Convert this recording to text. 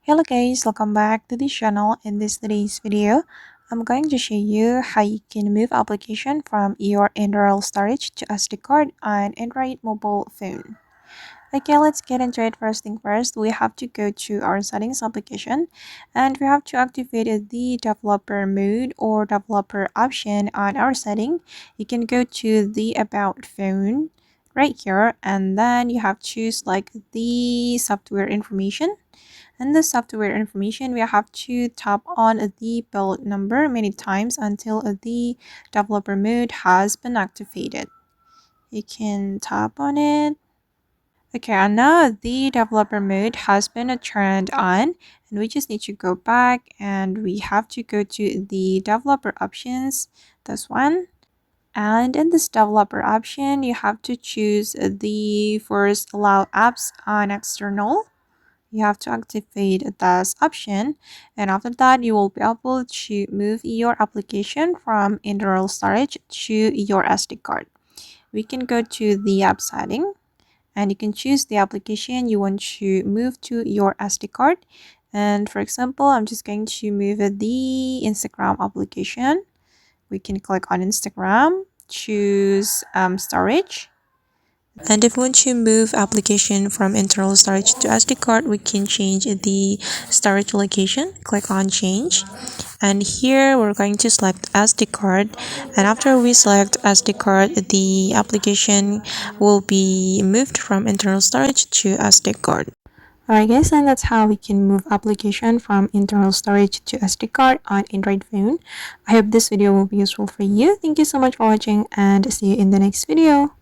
Hello guys, welcome back to this channel. In today's video, I'm going to show you how you can move application from your internal storage to SD card on Android mobile phone. Okay, let's get into it. First thing first, we have to go to our settings application and we have to activate the developer mode or developer option on our setting. You can go to the about phone right here and then you have to select the software information. In the software information, we have to tap on the build number many times until the developer mode has been activated. You can tap on it. Okay, and now the developer mode has been turned on, and we just need to go back and we have to go to the developer options, this one. And in this developer option, you have to choose the first allow apps on external. You have to activate this option, and after that you will be able to move your application from internal storage to your SD card. We can go to the app setting and you can choose the application you want to move to your SD card. And for example, I'm just going to move the Instagram application. We can click on Instagram, choose storage. And if we want to move application from internal storage to SD card, we can change the storage location. Click on change. And here we're going to select SD card. And after we select SD card, the application will be moved from internal storage to SD card. Alright guys, and that's how we can move application from internal storage to SD card on Android phone. I hope this video will be useful for you. Thank you so much for watching and see you in the next video.